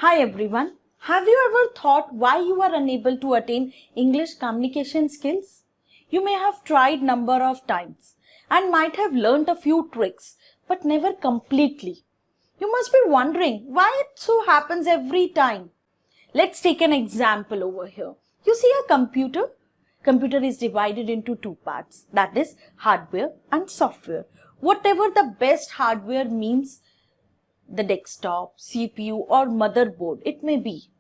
Hi everyone. Have you ever thought why you are unable to attain English communication skills? You may have tried number of times and might have learnt a few tricks but never completely. You must be wondering why it so happens every time. Let's take an example over here. You see a computer? Computer is divided into two parts, that is hardware and software. Whatever the best hardware means, the desktop, CPU or motherboard it may be.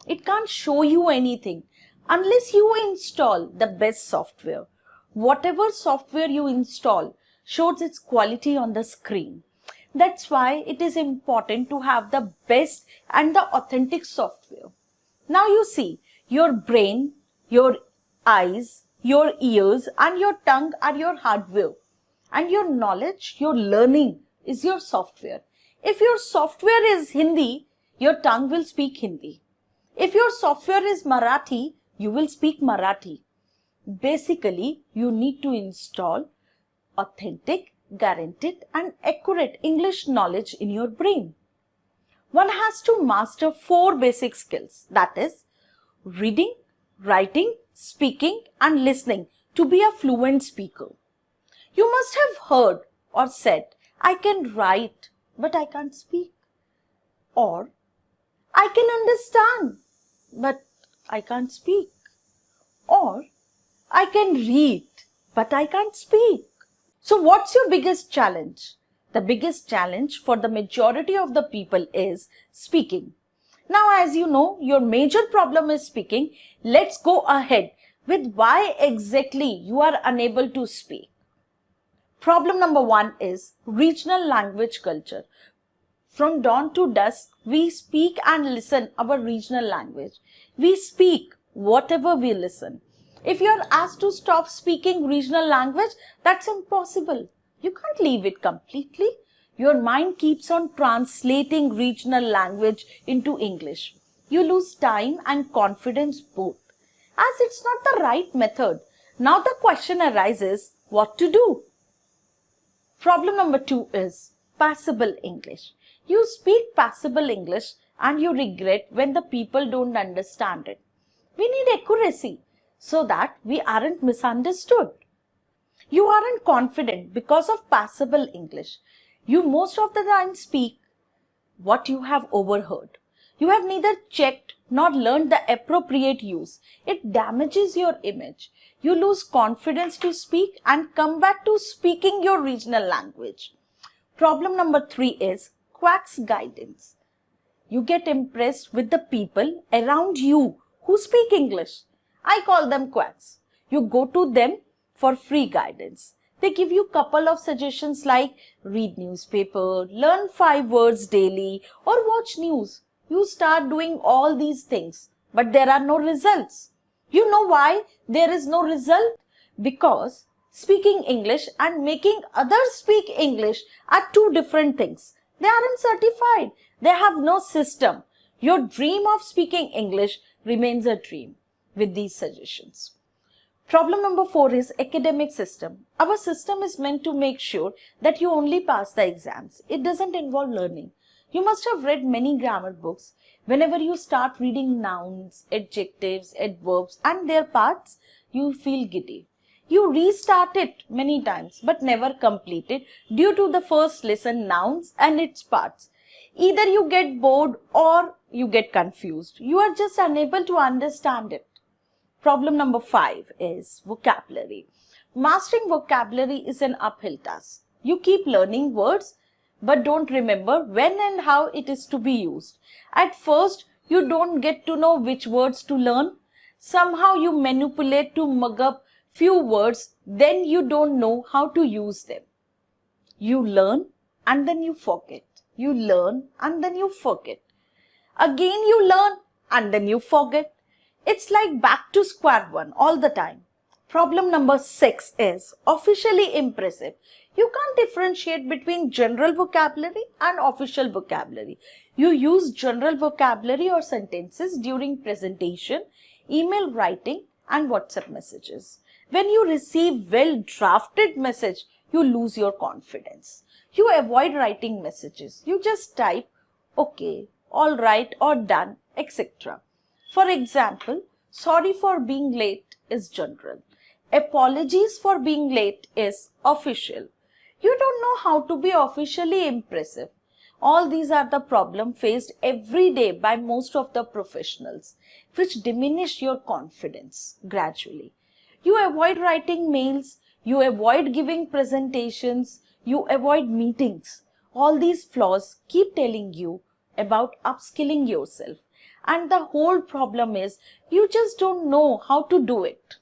It can't show you anything unless you install the best software. Whatever software you install shows its quality on the screen. That's why it is important to have the best and the authentic software. Now you see, your brain, your eyes, your ears and your tongue are your hardware. And your knowledge, your learning is your software. If your software is Hindi, your tongue will speak Hindi. If your software is Marathi, you will speak Marathi. Basically, you need to install authentic, guaranteed and accurate English knowledge in your brain. One has to master 4 basic skills, that is, reading, writing, speaking and listening to be a fluent speaker. You must have heard or said, I can write, but I can't speak. Or, I can understand, but I can't speak. Or, I can read, but I can't speak. So what's your biggest challenge? The biggest challenge for the majority of the people is speaking. Now, as you know, your major problem is speaking. Let's go ahead with why exactly you are unable to speak. Problem number 1 is regional language culture. From dawn to dusk, we speak and listen our regional language. We speak whatever we listen. If you are asked to stop speaking regional language, that's impossible. You can't leave it completely. Your mind keeps on translating regional language into English. You lose time and confidence both, as it's not the right method. Now the question arises, what to do? Problem number 2 is passable English. You speak passable English and you regret when the people don't understand it. We need accuracy so that we aren't misunderstood. You aren't confident because of passable English. You most of the time speak what you have overheard. You have neither checked nor learned the appropriate use. It damages your image. You lose confidence to speak and come back to speaking your regional language. Problem number 3 is quacks guidance. You get impressed with the people around you who speak English. I call them quacks. You go to them for free guidance. They give you couple of suggestions like read newspaper, learn 5 words daily or watch news. You start doing all these things, but there are no results. You know why there is no result? Because speaking English and making others speak English are 2 different things. They aren't certified. They have no system. Your dream of speaking English remains a dream with these suggestions. Problem number 4 is academic system. Our system is meant to make sure that you only pass the exams. It doesn't involve learning. You must have read many grammar books. Whenever you start reading nouns, adjectives, adverbs and their parts, you feel giddy. You restart it many times but never complete it due to the first lesson nouns and its parts. Either you get bored or you get confused. You are just unable to understand it. Problem number 5 is vocabulary. Mastering vocabulary is an uphill task. You keep learning words but don't remember when and how it is to be used. At first, you don't get to know which words to learn. Somehow you manipulate to mug up few words, then you don't know how to use them. You learn and then you forget. You learn and then you forget. Again you learn and then you forget. It's like back to square one all the time. Problem number 6 is officially impressive. You can't differentiate between general vocabulary and official vocabulary. You use general vocabulary or sentences during presentation, email writing and WhatsApp messages. When you receive well-drafted message, you lose your confidence. You avoid writing messages. You just type, okay, all right or done, etc. For example, sorry for being late is general. Apologies for being late is official. You don't know how to be officially impressive. All these are the problems faced every day by most of the professionals, which diminish your confidence gradually. You avoid writing mails, you avoid giving presentations, you avoid meetings. All these flaws keep telling you about upskilling yourself. And the whole problem is you just don't know how to do it.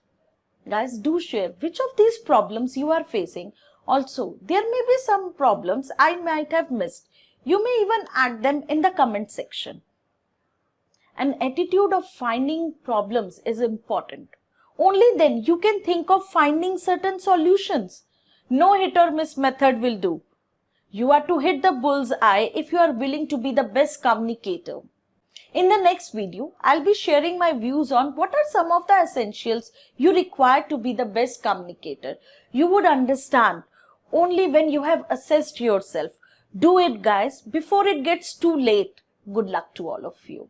Guys, do share which of these problems you are facing. Also, there may be some problems I might have missed. You may even add them in the comment section. An attitude of finding problems is important. Only then you can think of finding certain solutions. No hit or miss method will do. You are to hit the bull's eye if you are willing to be the best communicator. In the next video, I'll be sharing my views on what are some of the essentials you require to be the best communicator. You would understand only when you have assessed yourself. Do it, guys, before it gets too late. Good luck to all of you.